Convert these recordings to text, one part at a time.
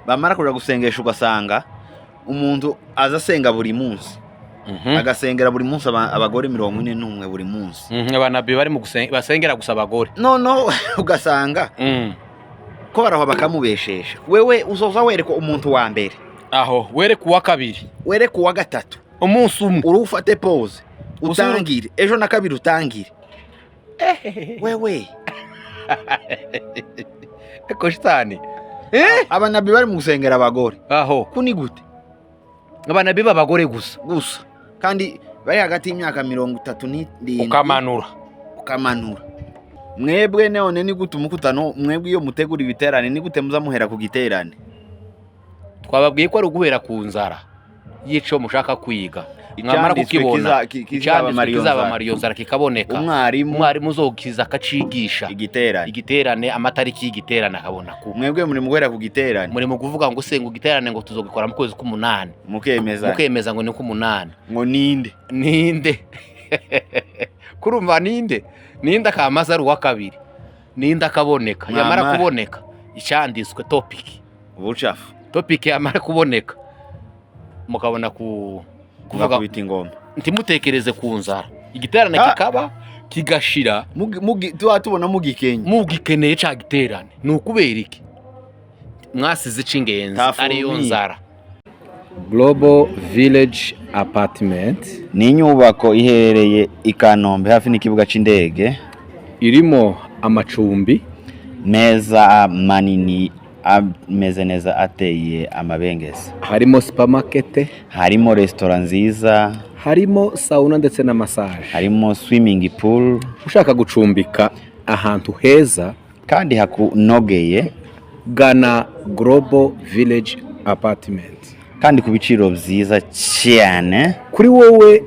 bamara kuja gusengesha ugasanga umuntu aza asenga buri munsi agasengera buri munsi abagore 41 buri munsi abanabi bari mu basengera gusa abagore no ugasanga ko baraho bakamubeshesha wewe uzoza wereka umuntu wa mbere aho wereka uwa kabiri wereka uwa gatatu umunsi umwe urufate pause utangire ejo na kabiri utangire wewe eko shitani abanabi bari mu gusengera abagore aho kuni gute abanabi b'abagore gusa kandi bari hagati y'imyaka 37 ukamanura mwebwe none ni gute umukutano mwebwe iyo mutegura ibiterane ni gute muza muhera ku giterane twababwiye ko ari uguhera ku nzara yico mushaka kwiga mwamara kukibona kizaba mariyonzara kikaboneka umwarimu uzokiza akacigisha igiterane amatariki y'igiterane akabona ku mwebwe muri muguhera ku giterane muri mu kuvuga ngo senga igiterane ngo tuzogikora mu kwezi k'umunani mukemeza ngo ni k'umunani ngo ninde kurumva ninde akamaza ari uwa kabiri ninde akaboneka yamara kuboneka icyanditswe topic ubucafu topic yamara kuboneka mukabona kuvuga biti ngoma ntimutekereze ku nzara igiterane kikaba kigashira tubona mugikeneye ca giterane nukubera iki mwasize cingenzi ari yo nzara. Global Village Apartment ni inyubako iherereye i Kanombe hafi n'ikibuga c'indege irimo amacumbi meza manini ameze neza ateye amabengeza, harimo supermarket, harimo restaurant nziza, harimo sauna ndetse na massage, harimo swimming pool. Ushaka gucumbika ahantu heza kandi hakunogeye gana Global Village Apartment kandi ku biciro byiza cyane kuri wowe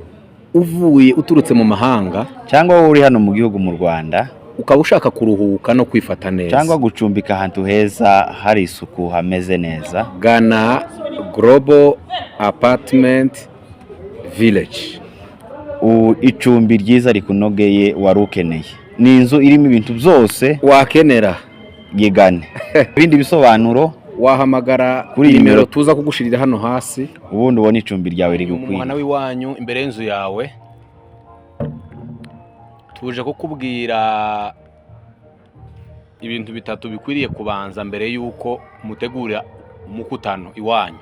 uvuye uturutse mu mahanga cyangwa wowe uri hano mu gihugu mu Rwanda ukaba ushaka kuruhuka no kwifata neza cyangwa gucumbika ahantu heza hari isuku hameze neza gana Global Apartment Village. Icumbi ryiza rikunogeye warukeneye, ni inzu irimo ibintu byose wakenera, yigane. Ibindi bisobanuro wahamagara kuri nimero tuza kugushirira hano hasi ubundi ubone icumbi ryawe rigukwiye. Umwana w'iwanyu imbere y'inzu yawe tuje kukubwira ibintu bitatu bikwiriye kubanza mbere yuko mutegura umukutano iwanyu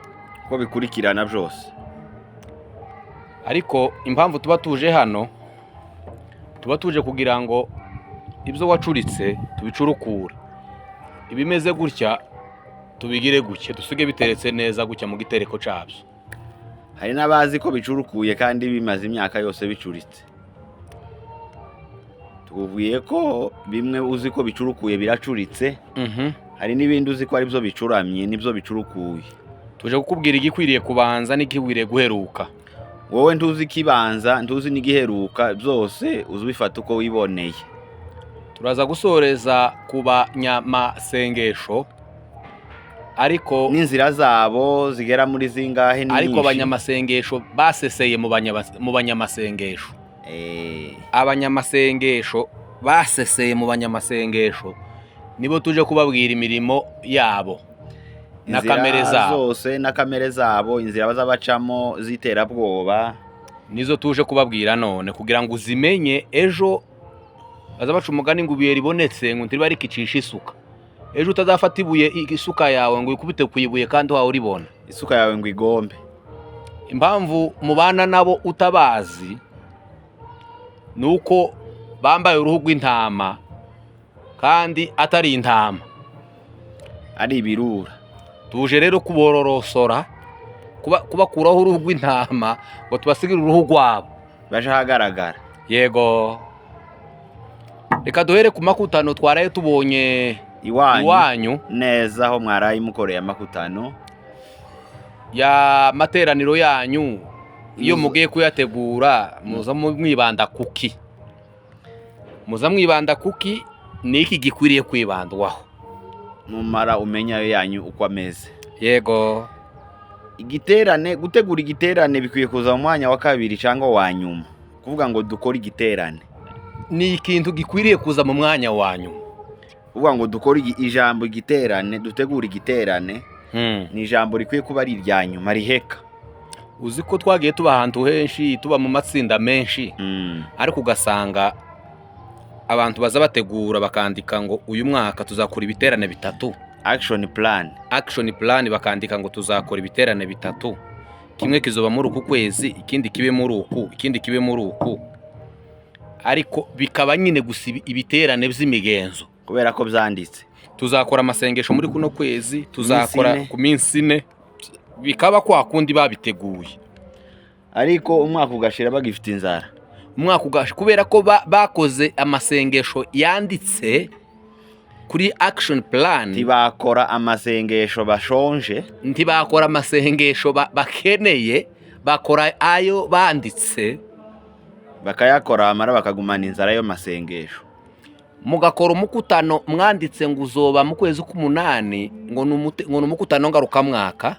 ko bikurikirana byose. Ariko impamvu tuba tuje hano tuba tuje kugira ngo ibyo wacuritse tubicurukura, ibimeze gutya tubigire gutya, dusige biteretse neza gutya mu gitereko cabyo. Hari nabazi ko bicurukuye kandi bimaze imyaka yose bicuritse. Tuvuye ko bimwe uzi ko bicurukuye biracuritse, hari n'ibindi uzi ko ari byo bicuramye nibyo bicurukuye. Tuje kukubwira igikwiriye kubanza n'igikwiriye guheruka. Wowe ntuzi kibanza ntuzi n'igiheruka, byose uzubifata uko wiboneye. Turaza gusoreza kuba nyamasengesho, ariko n'inzira zabo zigera muri zingahe ni ariko abanyamasengesho baseseye mu banyamasengesho. Abanyamasengesho baseseye mu banyamasengesho nibo tuje kubabwira imirimo yabo na kamere zabo zose, na kamere zabo, inzira bazabacamo ziterabwoba nizo tuje kubabwira none kugira ngo uzimenye. Ejo bazabaca umugani ngo ibuye ribonetse ngo ntiriba rikicisha isuka. Ejo utazafata ibuye isuka yawe ngo ikubite ku ibuye kandi wawe uribona isuka yawe ngo igombe. Impamvu mubana nabo utabazi nuko bambaye uruhu rw'intama kandi atari intama, ari ibirura. Tuje rero kubororosora kubakuraho uruhu rw'intama ngo tubasigire uruhu rwabo baje hagaragara. Yego, reka duhere ku makutano twaraye tubonye iwanyu neza aho mwaraye mukoreye amakutano ya materaniro yanyu. Iyo mugiye kuyategura muza mwibanda kuki, ni iki gikwiriye kwibandwaho mumara umenya yanyu uko ameze. Yego, igiterane, gutegura igiterane bikwiye kuza mu mwanya wa kabiri cyangwa wa nyuma. Kuvuga ngo dukora igiterane ni ikintu gikwiriye kuza mu mwanya wanyu. Kuvuga ngo dukora ijambo igiterane, dutegura igiterane ni ijambo rikwiye kuba ari irya nyuma riheka. uzi ko twagiye tuba ahantu henshi, tuba mu matsinda menshi, ariko ugasanga abantu baza bategura bakandika ngo uyu mwaka tuzakora ibiterane 3, action plan bakandika ngo tuzakora ibiterane 3, kimwe kizoba muri uku kwezi, ikindi kibe muri uku, ikindi kibe muri uku, ariko bikaba nyine gusa ibiterane by'imigenzo kubera ko byanditse. Tuzakora amasengesho muri kuno kwezi, tuzakora ku minsi 4, bikaba kwa kundi babiteguye, ariko umwaka ugashira bagifite inzara. Umwaka ugasha kubera ko bakoze amasengesho yanditse kuri action plan. Ntibakora amasengesho bashonje, ntibakora amasengesho bakeneye, bakora ayo banditse, bakayakora amara bakagumana inzara yo masengesho. Mugakora umukutano mwanditse ngo uzoba mu kwezi k'8, ngo numukutano ngaruka mwaka,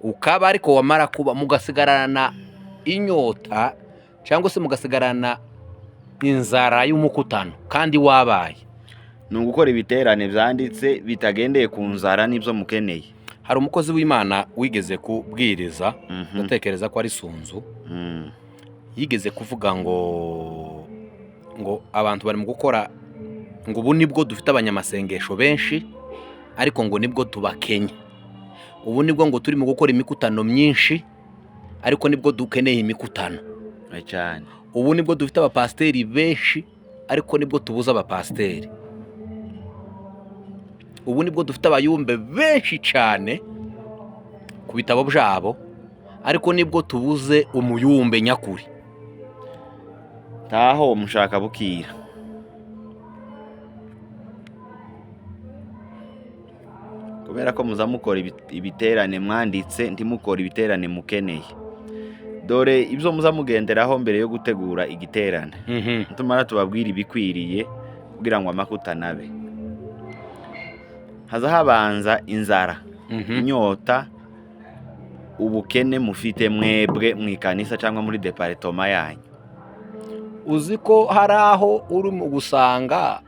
ukaba ariko wamara kuba mugasigarana inyota cyangwa se mugasigarana inzara y'umukutano kandi wabaye. Ni ugukora ibiterane byanditse bitagendeye ku nzara n'ibyo mukeneye. Hari umukozi w'Imana wigeze kubwiriza, ndatekereza ko ari Sunzu, yigeze kuvuga ngo abantu bari mu gukora, ngo ubu nibwo dufite abanyamasengesho benshi, ariko ngo nibwo tubakenye. Ubu nibwo ngo turi mu gukora imikutano myinshi, ariko nibwo dukeneye imikutano cyane. Ubu nibwo dufite abapasteri benshi, ariko nibwo tubuza abapasteri. Ubu nibwo dufite abayumbe benshi cyane ku bitabo byabo, ariko nibwo tubuze umuyumbe nyakuri. Taho mushaka bukira. Kubera ko muzamukora ibiterane mwanditse, ntimukora ibiterane mukeneye. Dore ibyo muzamugenderaho mbere yo gutegura igiterane. Tumara tubabwira ibikwiriye kugira ngo amakutano abe. Haza habanza inzara, inyota, ubukene mufite mwebwe mwikanisa cyangwa muri departoma yanyu. Uzi ko hari aho uri mu gusanga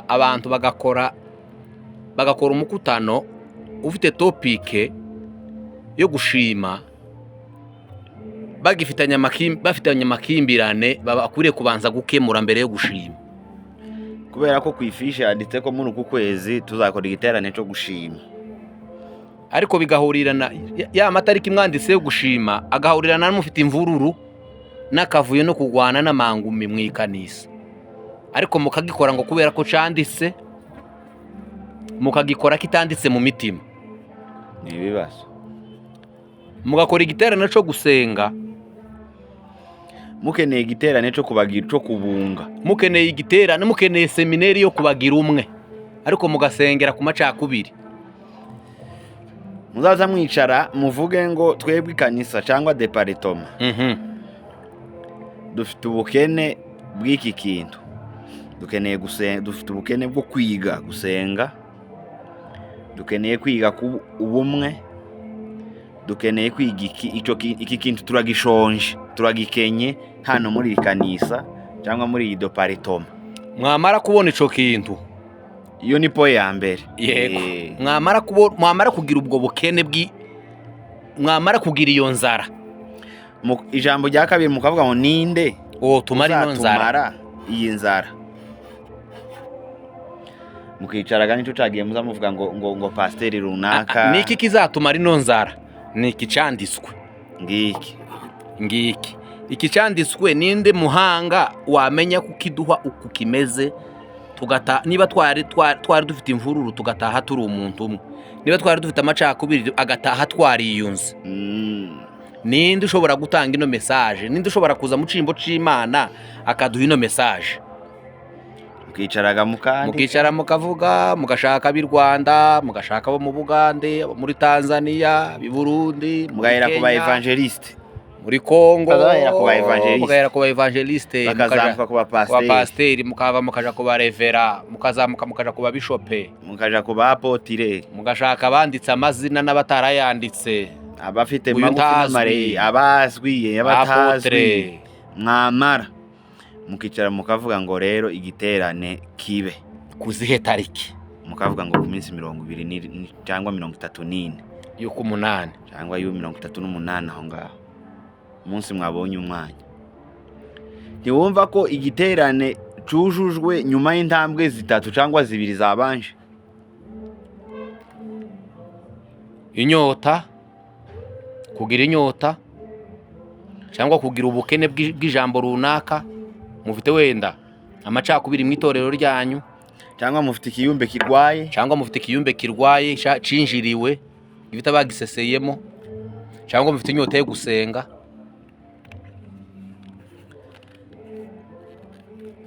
abantu bagakora umukutano ufite topike yo gushima, bafitanye amakimbirane bakwiriye kubanza gukemura mbere yo gushima. Kubera ko ku ifishi yanditse ko muri uku kwezi tuzakora igiterane cyo gushima, ariko bigahurirana ya matariki mwanditse yo gushima agahurirana n'umufite imvururu n'akavuyo no kugwana n'amangumi mwikanisa, ariko mukagikora ngo kubera ko canditse, mukagikora kitanditse mu mitima. Ni ibibazo. Mugakora igiterane cyo gusenga, mukeneye igiterane cyo kubagira, cyo kubunga, mukeneye igiterane, mukeneye seminari yo kubagira umwe, ariko mugasengera ku macakubiri. Muzaza mwicara muvuge ngo twebwe ikanisa cyangwa departoma dufite ubukene bw'iki kintu, dukeneye gusenga, dufite ubukene bwo kwiga gusenga, dukeneye kwiga ku ubumwe, dukeneye kwiga iki kintu turagishonje, turagikenye hano muri ikanisa cyangwa muri iyi departoma. Mwamara kubona ico kintu, iyo ni po ya mbere. Yego. Mwamara kugira ubwo bukene mwamara kugira iyo nzara, ijambo rya kabiri mukavuga ngo ninde tumara ino nzara, iyi nzara. Mukicaraga nicyo cagiye muzamuvuga ngo pasteri runaka, niki kizatumara ino nzara? Niki canditswe ngiki iki canditswe. Ninde muhanga wamenya kukiduha uku kimeze, tugata niba twari dufite imvururu tugataha turi umuntu umwe, niba twari dufite amacakubiri agataha twariyunze. Ninde ushobora gutanga ino message? Ninde ushobora kuza mu cimbo c'Imana akaduha ino message? Mukicara mukavuga, mugashaka b'i Rwanda, mugashaka bo mu Bugande, muri Tanzania, b'i Burundi, mugahera ku ba evangeliste, muri Kongo mugahera ku ba evangeliste, mukazambuka ku ba pasteri, mukaja ku ba revera, mukazamuka mukaja ku ba bishope, mukaja ku ba apotire, mugashaka abanditse amazina n'abatarayanditse, abafite magufi n'amarere, abazwi abatazwi. Mwamara mukicara mukavuga ngo rero igiterane kibe kuzihe tariki, mukavuga ngo ku minsi 20 cyangwa 34 yo ku munani cyangwa yo 38 aho ngaho umunsi mwabonye umwanya. Ntiwumva ko igiterane cujujwe nyuma y'intambwe 3 cyangwa 2 zabanje? Inyota, kugira inyota cyangwa kugira ubukene bw'ijambo runaka, mufite wenda amacakubiri mu itorero ryanyu, cyangwa mufite ikiyumbe kirwaye cinjiriwe ibita bagiseseyemo, cyangwa mufite inyota yo gusenga.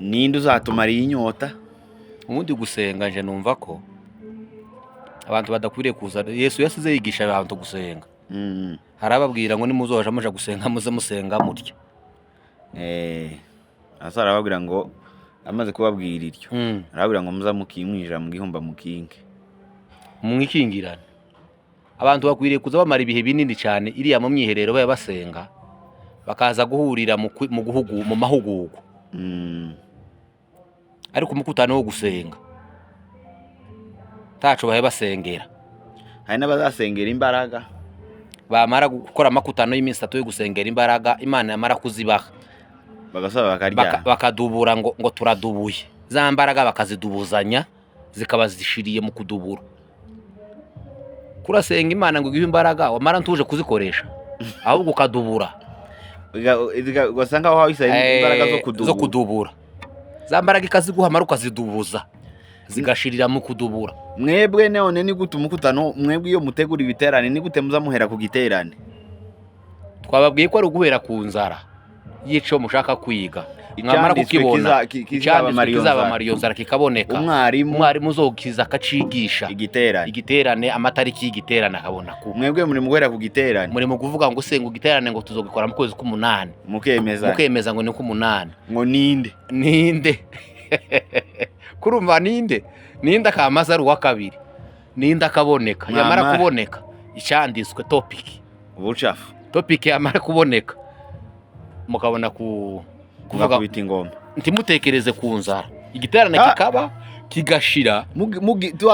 Ninde uzatumara iyi nyota? Ubundi gusenga nje numva ko abantu badakwiriye kuza. Yesu yasize yigisha abantu gusenga. Harababwira ngo nimuzoja muja gusenga muze musenga mutya. Asara babwira ngo amaze kubabwira iryo. Arababwira ngo muza mukimwinjira mu gihumba mukinge. Mwikingirane. Abantu bakwiriye kuza bamara ibihe binini cyane iriya mu myiherero baya basenga, bakaza guhurira mu mahugurwa. Ariko umukutano wo gusenga taco bahe basengera. Hari n'abazasengera imbaraga, bamara gukora amakutano y'iminsi 3 yo gusengera imbaraga, Imana yamara kuzibaha bagasaba bakarya, bakadubura ngo turadubuye. Za mbaraga bakazidubuzanya zikaba zishiriye mu kudubura. Kurasenga Imana ngo igihe imbaraga wamara ntuje kuzikoresha, ahubwo ukadubura. Ugasanga aho wahisanye imbaraga zo kudubura. Za mbaraga ikaziguhamara ukazidubuza zigashirira mu kudubura. Mwebwe none ni gute umukutano, mwebwe iyo mutegura ibiterane ni gute muza muhera ku giterane? Twababwiye ko ari uguhera ku nzara yico mushaka kwiga. Mwamara kukibona kizaba mariyonzara kikaboneka, umwarimu uzokiza akacigisha igiterane amatariki y'igiterane akabona ko mwebwe muri muhera ku giterane. Muri mu kuvuga ngo senga igiterane ngo tuzogikora mu kwezi k'8 mukemeza ngo ni ku'8 ngo ninde kurumva ninde akamaza ari uwa kabiri, ninde akaboneka. Yamara kuboneka icyanditswe topic yamara kuboneka mukabona kuvuga kubita ingoma. Ntimutekereze ku nzara, igiterane kikaba kigashira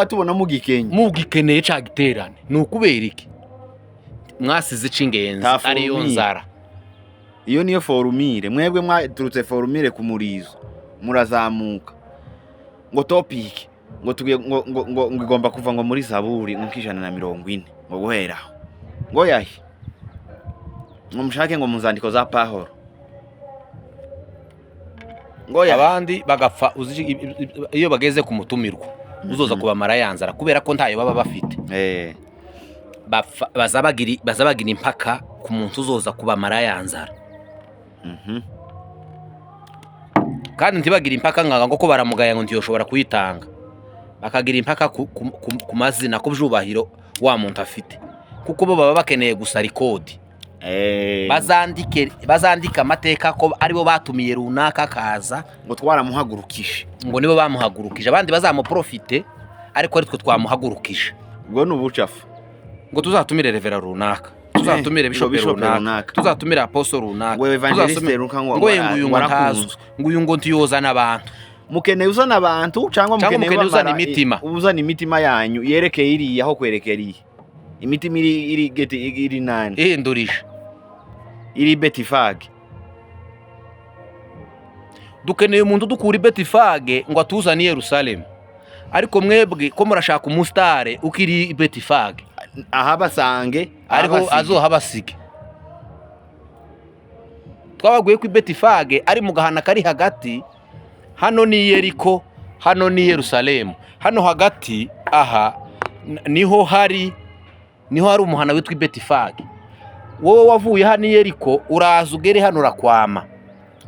tubona mugikeneye ca giterane. Ni ukubera iki? Mwasize cingenzi ariyo nzara. Iyo niyo forumire. Mwebwe mwaturutse forumire ku murizo murazamuka ngo topic ngo tugiye ngo igomba kuva ngo muri Zaburi mu 140 ngo guhera ngo yahi ngo mushake ngo muzandiko za Pahoro ngo abandi bagapfa. Iyo bageze ku mutumirwa uzoza kubamara yanzara kubera ko ntayo baba bafite. Bazabagira impaka ku muntu uzoza kubamara yanzara. Kandi ntibagira impaka ngo ko baramugaya ngo ntiyoshobora kuyitanga. Bakagira impaka ku mazina ko byubahiro wa muntu afite, kuko bo baba bakeneye gusa record. Bazandika amateka ko aribo batumiye runaka kaza ngo twaramuhagurukije, ngo nibo bamuhagurukije, abandi bazamuprofite ariko ari twe twamuhagurukije. Ubwo n'ubucafu ngo tuzatumire revera runaka, tuzatumire bishop runaka, tuzatumire apostle runaka, ngo uyu ngo ntiyozana abantu. Mukeneye uzana abantu cyangwa mukeneye uzana imitima, uzana imitima yanyu yerekeye iri aho kwerekeye imitima iri nani ihindurije iri Betifage. Dukeneye umuntu dukura Betifage ngo atuzane Yerusalemu, ariko mwebwe ko murashaka umustare ukiri Betifage aha basange ariko azohabasige. Twababwiye ko Betifage ari mu gahana kari hagati, hano ni Yeriko, hano ni Yerusalemu. Hano hagati aha niho hari umuhana witwa Betifage. Wowe wavuye hano Yeriko uraza ugere hano urakwama.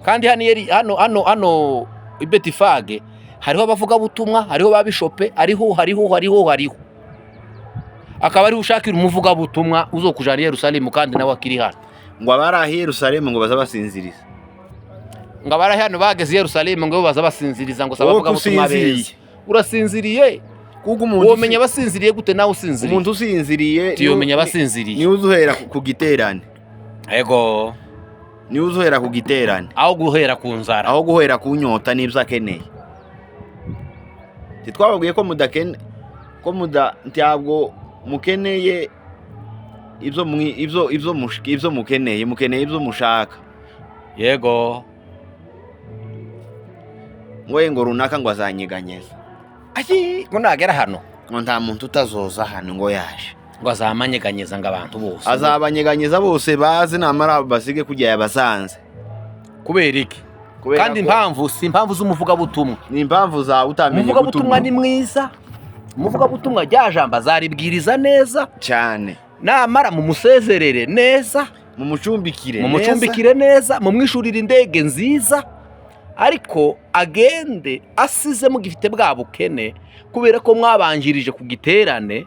Kandi hano Betifage hariho abavuga butumwa, hariho babishope, hariho akaba ari ushakira umuvuga butumwa uzokujana Yerusalemu kandi nawe akiri hano. Ngo abarahi Yerusalemu ngo bazabasinziriza, ngo abarahi hano bageze Yerusalemu ngo bazabasinziriza ngo sabavuga butumwa beza. Urasinziriye kuko umuntu womenya basinziriye gute nawe usinziriye? Umuntu usinziriye tiyomenya basinziriye ni uzuhera ku giterane. Ego ni uzuhera ku giterane aho guhera ku nzara, aho guhera ku nyota n'ibyo akeneye. Titwababwiye ko ko ntabwo mukeneye ibyo mukeneye ibyo mushaka. Yego. ngo runaka ngo azanyeganyeza. Ngo nagera hano ngo nta muntu utazoza hano ngo yaje. Ngo azamanyeganyeza ngo abantu bose. Azabanyeganyeza bose bazi namara basige kujya yabasanze. Kubera iki? Kandi si impamvu z'umuvugabutumwa. Ni impamvu za utamenye gutumwa. Umuvugabutumwa ni mwiza. Umuvugabutumwa rya jambo azaribwiriza neza cyane. Namara mu musezerere neza, mu mucumbikire neza, mu mwishurira indege nziza. Ariko agende asize mugifite bwa bukene kubera ko mwabanjirije ku giterane,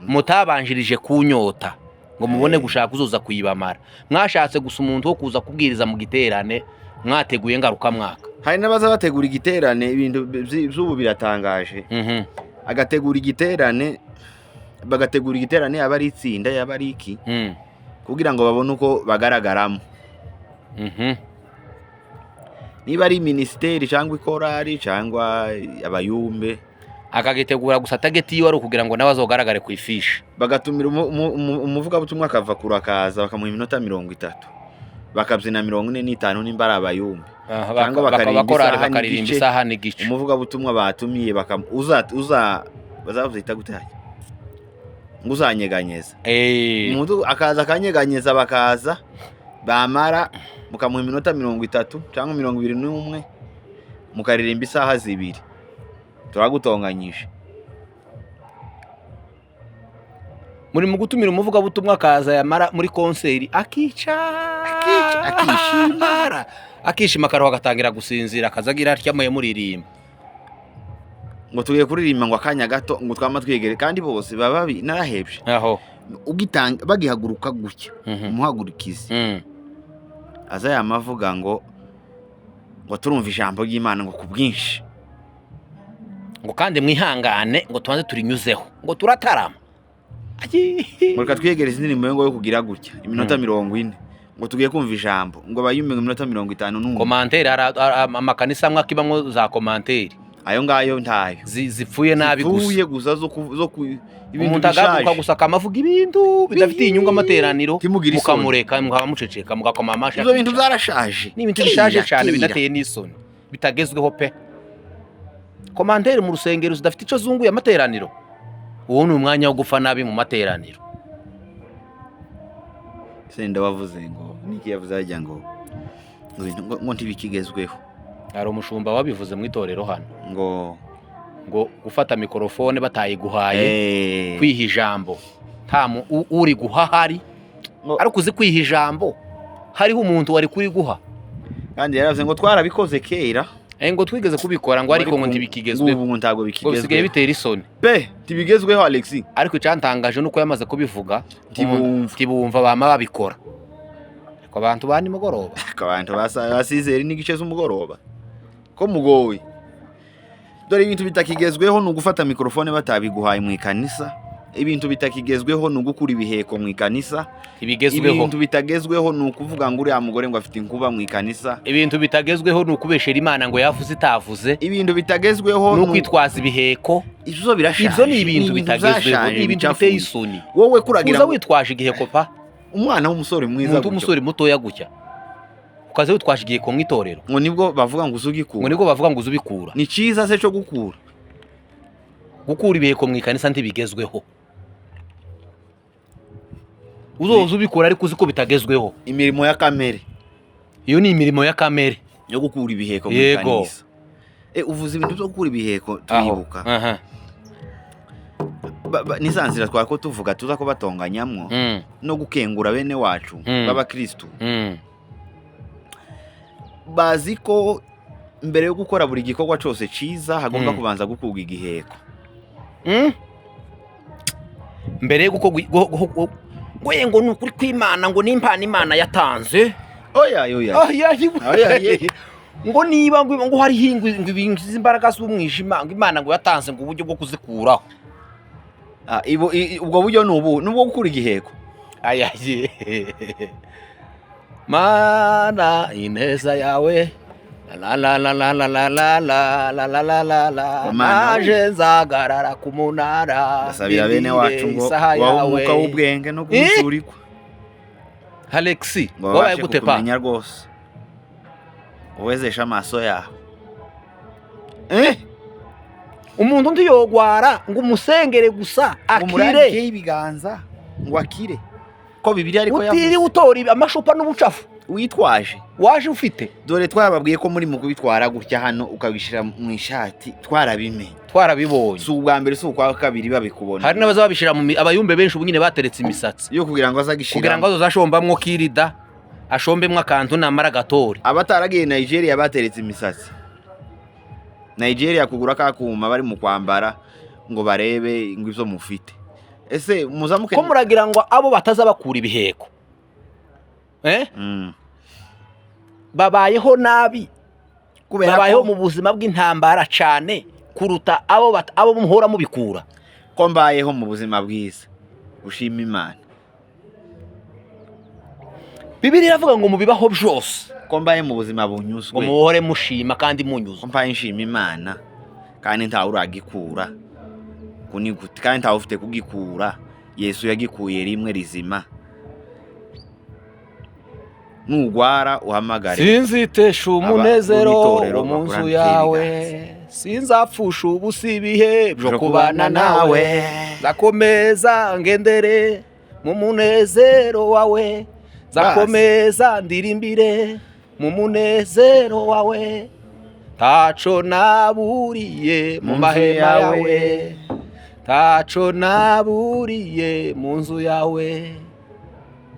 mutabanjirije kunyota ngo mubone gushaka uzoza kuyibamara. Mwashatse gusa umuntu wo kuza kubwiriza mu giterane, mwateguye ngaruka mwaka. Hari n'abaza bategura igiterane, ibintu by'ubu biratangaje. Agategura igiterane, bagategura igiterane yaba ari itsinda yaba ari iki, kugira ngo babone uko bagaragaramo. Niba ari ministeri cyangwa ikorari cyangwa abayumbe, akagitegura gusa tageti yiwe ari kugira ngo nawe azogaragare ku ifishi. Bagatumira umuvugabutumwa akava kurakaza bakamuha iminota 30, bakabyina 45 nimba ari abayumbe, cyangwa bakaririmba isaha n'igice. Umuvugabutumwa batumiye bazavuze itagutaye ngo uzanyeganyeza. Umuntu akaza akanyeganyeza, bakaza bamara mukamuha iminota 30 cyangwa 21, mukaririmba isaha 2, turagutonganyije. Muri mu gutumira umuvugabutumwa akaza yamara muri konseri akishima akaruha agatangira gusinzira, akazagira atyamuye muririmba ngo tugiye kuririmba ngo akanya gato ngo twama twegere, kandi bose baba narahebye. Ugitanga bagihaguruka gutya umuhagurikize aza yamavuga ngo turumva ijambo ry'Imana ngo kubwinshi, ngo kandi mwihangane ngo tubanze turinyuzeho ngo turatarama. Mureka twegereze indirimbo yo kugira gutya iminota 40 ngo tugiye kumva ijambo ngo bayume mu minota 50. Commentaire amakanisa amwe akibamwo za commentaire, ayo ngayo ntayo zipfuye nabi gusa zo umuntu agaruka gusa akamavuga ibintu bidafitiye inyungu amateraniro, mukamureka mukamuceceka mugakoma amashi. Ibyo bintu byarashaje, ni ibintu bishaje cyane binateye n'isoni, bitagezweho pe. Commentaire mu rusengero zidafite ico zunguye amateraniro, uwo ni umwanya wo gufa nabi mu materaniro. Senda bavuze ngo niki yavuze ajya ngo ntibikigezweho. Hari umushumba wabivuze mu itorero hano ngo gufata mikrofone batayiguhaye, kwiha ijambo nta uri guhahari, ariko uzi kwiha ijambo hariho umuntu wari kuri guha. Kandi yaravuze ngo twarabikoze kera, ngo twigeze kubikora ngo ariko ngo ntibikigezweho. Ubu ntabwo bikigezweho, bisigaye bitera isoni pe tibigezweho Alexis. Ariko icyantangaje nuko yamaze kubivuga tibumva bama babikora. Ko abantu bani mugoroba, ko abantu basizeri n'igice z'umugoroba ko mugowe. Dore ibintu bitakigezweho no gufata mikrofone batabiguhaye mu ikanisa. Ibintu bitakigezweho no gukura ibiheko mu ikanisa. Ibintu bitagezweho no kuvuga ngo uriya mugore ngo afite inkuba mu ikanisa. Ibintu bitagezweho no kubeshera Imana ngo yavuze itavuze. Ibintu bitagezweho no kwitwaza ibiheko. Ibyo birashaje. Ibyo ni ibintu bitagezweho, ni ibintu biteye isoni. Wowe kuragira uza witwaje igiheko pa, umwana w'umusore mwiza, umusore mutoya gutya, ukaze witwaje igiheko mu itorero, ngo nibwo bavuga ngo uzugikura. Ngo nibwo bavuga ngo uzubikura. Ni cyiza se cyo gukura ibiheko mu ikanisa ntibigezweho. Uzoza ubikora ariko uziko bitagezweho. Imirimo ya kamere, iyo ni imirimo ya kamere yo gukura ibiheko mu ikanisa. Uvuze ibintu byo gukura ibiheko turibuka. Nisanzira twako tuvuga tuza ko batonganyamwo no gukengura bene wacu b'abakristo. Bazi ko mbere yo gukora buri gikorwa cyose ciza hagomba kubanza gukuga igiheko. Mbere yo ngo nukuri kw'Imana ngo n'impano Imana yatanze. Oya ngo niba ngo hari hingwe imbaraga z'umwijima ngo Imana ngo yatanze ngo uburyo bwo kuzikuraho. Ubwo buryo nubwo gukura igiheko. Mana ineza yawe la la la la la la la la la la la la la naje nzagarara ku munara basabira bene wacu ngo wawumuka w'ubwenge no gushurikwa Alexi wabaye gute pa kumenya rwose uwezesha amaso yawe umuntu ndi yogwara ngo umusengere gusa akire ibiganza ngo akire ko Bibiliya ariko yavuze utiri utora amashupa n'ubucafu witwaje waje ufite dore twababwiye ko muri mu kubitwara gutya hano ukabishira mu ishati twarabibonye si ubwa mbere si ukwa kabiri babikubona hari n'abaza babishira mu abayumbe benshi ubunyine bateretse imisatsi yo kugira ngo azagishira kugira ngo azashombamwo kirida ashombemwe akantu namara gatori abataragiye Nigeria bateretse imisatsi Nigeria kugura kakuma bari mu kwambara ngo barebe ngo ivyo mufite ese muzamuke ko muragira ngo abo bataza bakura ibiheko babayeho nabi babayeho mu buzima bw'intambara cyane kuruta abo muhora mubikura ko mbayeho mu buzima bwiza ushima Imana Bibiliya iravuga ngo mubibaho byose ko mbaye mu buzima bunyuzwe ngo muhore mushima kandi munyuzwe ko mbaye nshima Imana kandi ntawe uragikura kuniguti kandi ntawe ufite kugikura Yesu yagikuye rimwe rizima nugwara uhamagare sinzitesha umunezero mu nzu yawe sinzapfusha ubusibihe byo kubana nawe zakomeza ngendere mu munezero wawe zakomeza ndirimbire mu munezero wawe taco naburiye mu mahema yawe taco naburiye mu nzu yawe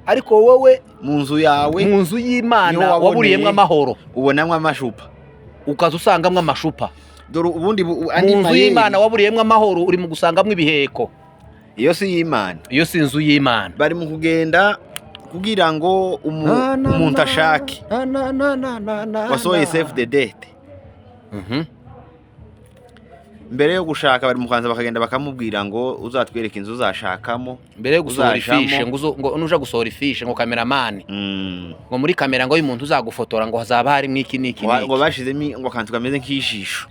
ariko wowe mu nzu yawe mu nzu y'Imana waburiyemwe amahoro ubonamwe amashupa ukaza usangamwe amashupa dore ubundi mu nzu y'Imana waburiyemwe amahoro uri mu gusangamwe ibiheko iyo si y'Imana iyo si inzu y'Imana bari mu kugenda kugira ngo umuntu ashake wasohoye save the date mbere yo gushaka bari mu Rwanda bakagenda bakamubwira ngo uzatwereka inzu uzashakamo mbere yo gusohora ifishe ngo nuja gusohora ifishe ngo cameraman ngo muri kamera ngo umuntu uzagufotora ngo hazaba hari mwiki niki ngo bashizemo ngo kantu kameze nk'ijisho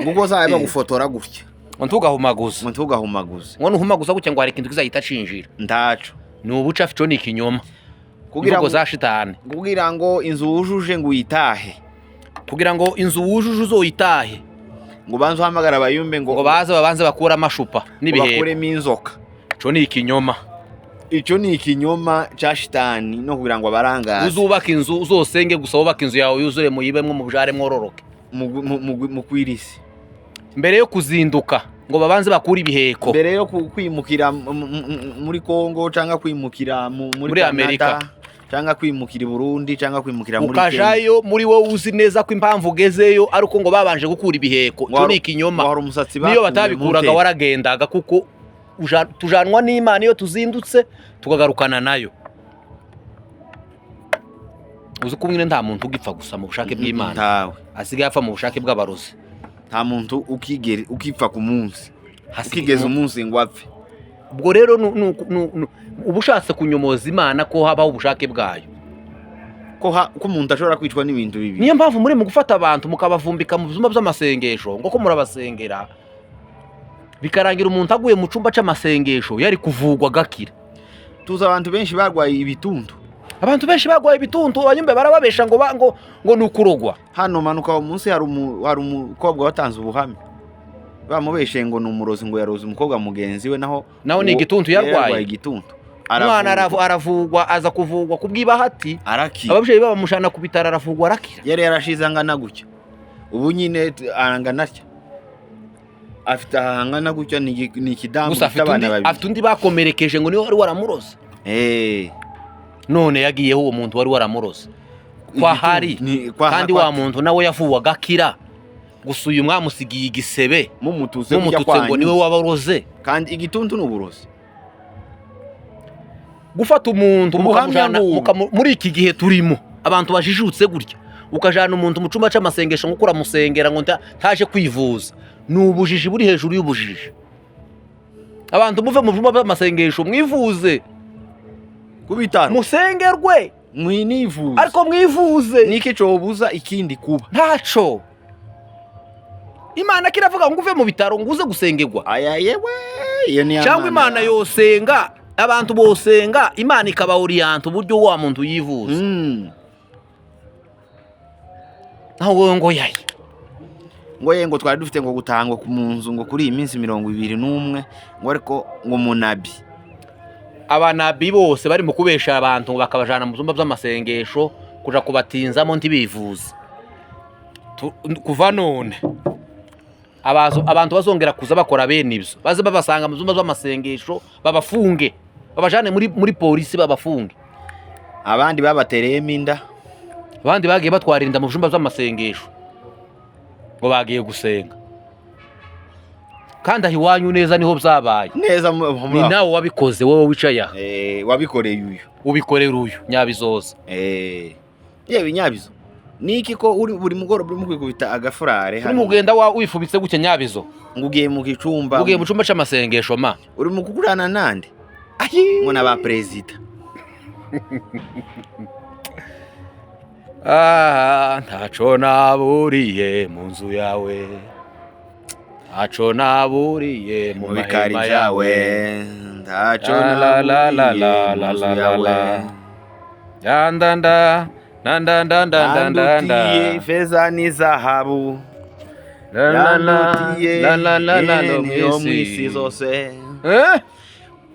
ngo uzaye bagufotora gutya ngo ntugahumaguza ngo nuhumaguza gutya ngo hari ikintu kizahita cinjira ndaco ni ubucafi cyo ni ikinyoma kugira ngo zashitane kugira ngo inzu wujuje ngo uyitahe kugira ngo inzu wujuje uzoyitahe ngo banze uhamagara abayumbe ngo babanze bakura amashupa n'ibiheko bakuremo inzoka cyo ni ikinyoma icyo ni ikinyoma cya shitani no kugira ngo abarangaze uzubaka inzu uzosenge gusa wubaka inzu yawe yuzure muyibemwe mu bujare mwororoke mu kwirisi mbere yo kuzinduka ngo babanze bakura ibiheko mbere yo kwimukira muri Kongo cyangwa kwimukira muri Amerika cyangwa kwimukira i Burundi cyangwa kwimukira muri Kenya ukajayo muri wowe uzi neza ko impamvu ugezeyo ari uko ngo babanje gukura ibiheko cyo ni ikinyoma niyo batabikuraga waragendaga kuko tujanwa n'Imana iyo tuzindutse tukagarukana nayo uzi ko mwine nta muntu ugipfa gusa mu bushake bw'Imana asigaye apfa mu bushake bw'abarozi nta muntu ukipfa ku munsi ukigeza umunsi ngo apfe ubwo rero ubushatse kunyomoza Imana ko habaho ubushake bwayo ko umuntu ashobora kwicwa n'ibintu bibi niyo mpamvu muri mu gufata abantu mukabavumbika mu byumba by'amasengesho ngo ko murabasengera bikarangira umuntu aguye mu cumba c'amasengesho yari kuvugwa gakira tuza abantu benshi barwaye ibituntu abanyumbe barababesha ngo nukurogwa hano manuka uwo munsi hari umukobwa watanze ubuhamya bamubeshe ngo ni umurozi ngo yaroze umukobwa mugenzi we naho ni igituntu yarwaye igituntu umwana aravugwa aza kuvugwa kubw'ibahati ababyeyi bamushana ku bitaro aravugwa arakira yari yarashize angana gutya ubu nyine arangana atya afite ahangana gutya ni ikidamu cy'abana babiri afite undi bakomerekeje ngo niwe wari waramuroze none yagiyeho uwo muntu wari waramuroze kwa hari kandi wa muntu nawe yavuwe agakira gusa uyu mwamusigiye igisebe mumututse ngo niwe wabaroze kandi igituntu n'uburozi gufata umuntu muri iki gihe turimo abantu bajijutse gutya ukajana umuntu mu cumba c'amasengesho ngo kuramusengera ngo ntaje kwivuza ni ubujiji buri hejuru y'ubujiji abantu muve mu byumba by'amasengesho mwivuze kubitaro musengerwe mwinivuze ariko mwivuze niki cobuza ikindi kuba ntaco. Imana kiravuga ngo uve mu bitaro ngo uze gusengerwa. ayayewe iyo ni cyangwa Imana yosenga abantu bosenga Imana ikaba oriente uburyo wa muntu yivuza. Naho wowe ngo yayi ngo twari dufite ngo gutangwa ku munzu ngo kuri iyi minsi 21 ngo ariko ngo munabi abanabi bose bari mu kubesha abantu bakabajana mu zumba by'amasengesho kuja kubatinzamo ntibivuze. Kuva none abantu bazongera kuza bakora bene ibyo baze babasanga mu zumba z'amasengesho babafunge babajane muri polisi babafunge. Abandi babatereyemo inda, abandi bagiye batwara inda mu byumba by'amasengesho ngo bagiye gusenga, kandi aho iwanyu neza niho byabaye neza. Ni nawe wabikoze, wowe wicaye aha wabikoreye uyu ubikorera uyu Nyabizoza. Yewe Nyabizo niki ko buri mugoroba uri mu kwikubita agafurare hano uri mugenda wifubitse gutya Nyabizo ngo ugiye mu gicumba, ugiye mu cyumba cy'amasengesho ma uri mu kugurana nande ngo naba president. Ntaco naburiye mu nzu yawe, ntaco naburiye mu mahema yawe, ntaco naburiye mu nzu yawe. Yandanda Andutiye feza n'izahabu, yandutiye niyo mwisi zose.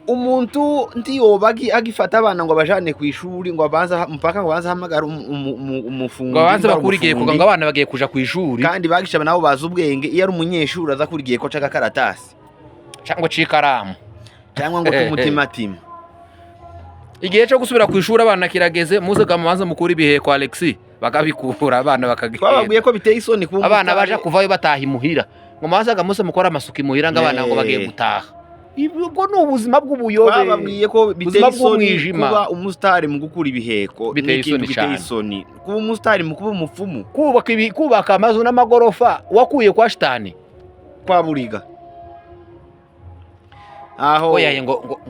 Umuntu ntiyoba agifata abana ngo bajane ku ishuri ngo abanza mpaka ngo banza hamagara umufungi ngo banza bakurigiye kuga ngo abana bagiye kuja ku ishuri, kandi bagisha nabo baza ubwenge. Iyo ari umunyeshuri aza kurigiye ko caka karatasi cyangwa cikaramu cyangwa ngo kumutima igihe cyo gusubira ku ishuri abana kirageze, muze kamanza mukuri biheko Alexis bakabikura abana bakagenda. Twababwiye ko biteye isoni ku abana baje kuvayo bataha imuhira ngo mazaga muse mukora amasuku imuhira ngo abana ngo bagiye gutaha. Ibwo ni ubuzima bw'ubuyobe. Twababwiye ko biteye isoni kuba umusitari mu gukura ibiheko, biteye isoni kuba umusitari mu kuba umupfumu, kubaka amazu n'amagorofa wakuye kwa shitani kwa buriga aho oya ngo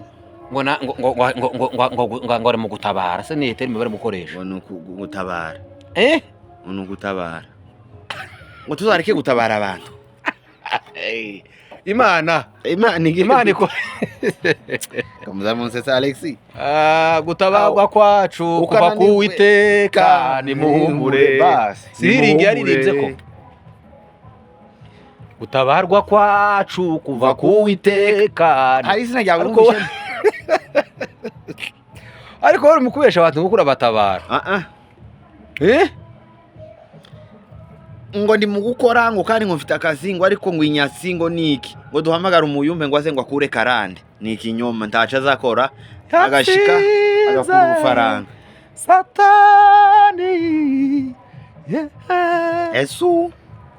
ari mu gutabara se ni terime bari mukoresha ngo gutabara ngo gutabara ngo tuzareke gutabara abantu. Imana iko kamuza Monsesa Alexis gutabarwa kwacu kuva ku Uwiteka ni muhumure siringi yaririmbye ko gutabarwa kwacu kuva ku Uwiteka hari izina ryawe ariko bari mu kubesha abantu gukura batabara ngo ndi mu gukora ngo kandi ngo mfite akazi ngo ariko ngo inyatsi ngo niki ngo duhamagara umuyumbe ngo aze ngo akure karande. Ni ikinyoma, ntaco azakora agashika agakura ubufaranga. Satani Yesu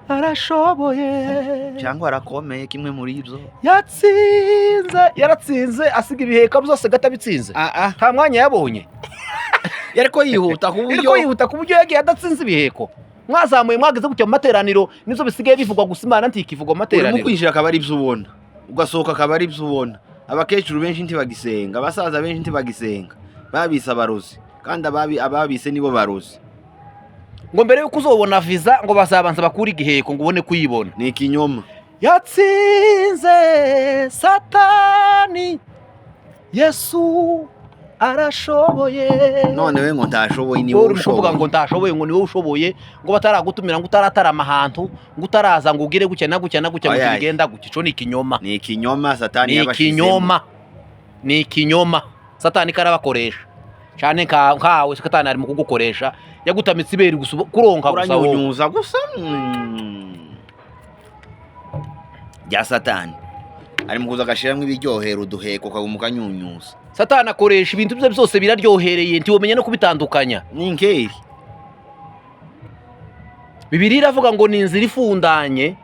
arashoboye cyangwa arakomeye kimwe muri ibyo. Yaratsinze asiga ibiheka byose gatabitsinze. Nta mwanya yabonye. Yariko yihuta ku buryo yagiye adatsinze ibiheko. Mwazamuye mwageze gutya mu materaniro nizo bisigaye bivugwa gusa Imana ntikivugwa mu materaniro. Urimo kwinjira akaba ari ibyo ubona, ugasohoka akaba ari ibyo ubona. Abakecuru benshi ntibagisenga, abasaza benshi ntibagisenga, babise abarozi, kandi ababise nibo barozi. Ngo mbere yuko uzobona visa ngo bazabanza bakura igiheko ngo ubone kuyibona. Ni ikinyoma. Yatsinze Satani, Yesu arashoboye. None we ngo ntashoboye ni wowe ushoboye. Kuvuga ngo ntashoboye ngo ni wowe ushoboye, ngo bataragutumira ngo utaratarama ahantu ngo utaraza ngo ugire gutya na gutya na gutya ngo bigenda gutya. Ico ni ikinyoma. Ni ikinyoma Satani yabashizemo. Ni ikinyoma. Satani karabakoresha cyane nkawe Satani ari mu kugukoresha yagutamitse iberi kuronka gusa wowe uranyunyuza gusa ya Satani ari mu kuza agashiramo ibiryohero uduheko kagumuka nyunyuza. Satani akoresha ibintu bye byose biraryohereye ntiwomenya no kubitandukanya. Ni ngeri Bibiliya iravuga ngo ni inzira ifundanye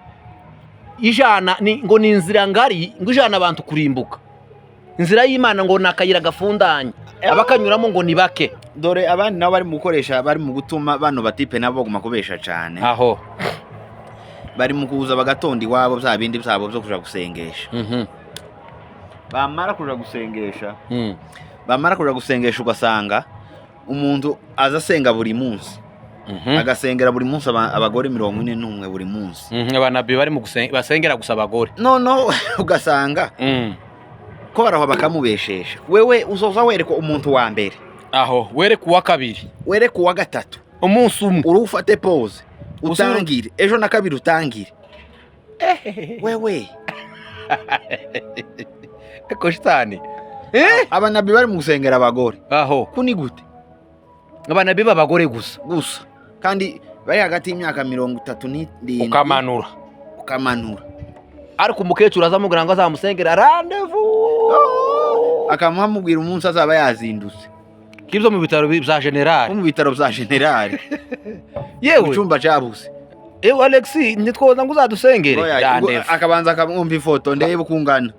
ijana ngo ni inzira ngari ngo ijana abantu kurimbuka. Inzira y'Imana ngo nakayira gafundanye abakanyuramo ngo ni bake. Dore abandi nabo bari mu gukoresha, bari mu gutuma bano batipe nabo baguma kubesha cyane. Aho bari mu kuza bagatonda iwabo bya bindi byabo byo kuja gusengesha. Bamara kuja gusengesha ugasanga umuntu aza asenga buri munsi agasengera buri munsi abagore 41 buri munsi abanabi bari mu basengera gusa abagore no ugasanga ko baraho bakamubeshesha wewe uzoza wereka umuntu wa mbere aho wereka uwa kabiri wereka uwa gatatu umunsi umwe urufate pause utangire ejo na kabiri utangire wewe eko shitani abanabi bari mu gusengera abagore aho kuni gute abanabi b'abagore gusa kandi bari hagati y'imyaka 37 ukamanura ariko umukecuru azamubwira ngo azamusengera rendezvous akamuhamubwira umunsi azaba yazindutse kibyo mu bitaro bya general yewe cyumba cyabuse Alexi nitwoza ngo uzadusengere rendezvous akabanza akamwumva ifoto ndebe ukungana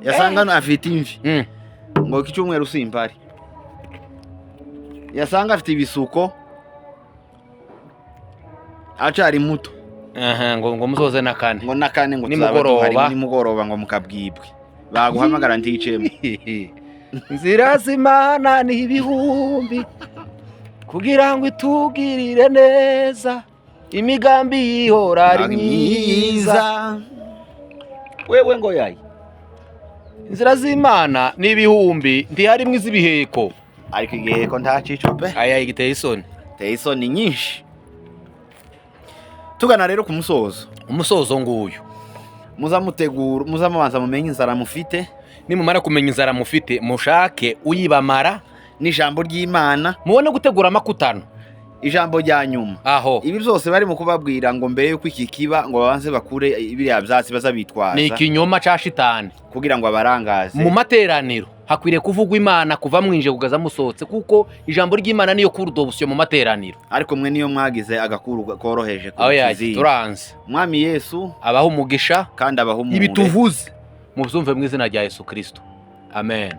yasanga afite imvi ngo icyumweru simpari yasanga afite ibisuko acari muto ngo muzoze nakane ngo nimugoroba ngo mukabwibwe baguhamagara nticemo inzira z'Imana ni ibihumbi kugira ngo itugirire neza imigambi yihora ari myiza wewe ngo yayi inzira z'Imana ni ibihumbi ntiharimwe iz'ibiheko ariko igiheko ntacico pe aya igiteye isoni nyinshi tugana rero ku umusozo nguyu muzamubanza mumenye inzara mufite nimumara kumenya inzara mufite mushake uyibamara n'ijambo ry'Imana mubone gutegura amakutano ijambo rya nyuma aho ibi byose bari mu kubabwira ngo mbere yuko iki kiba ngo babanze bakure ibiriya byatsi bazabitwaza ni ikinyoma ca shitani kugira ngo abarangaze mu materaniro hakwiriye kuvugwa Imana kuva mwinje kugaza musohotse kuko ijambo ry'Imana niyo kurudobusyo mu materaniro ariko mwe niyo mwagize agakuru koroheje aho yaje turanze Mwami Yesu abaho umugisha kandi abaho ibituvuze mu byumve mu izina rya Yesu Kristo amen.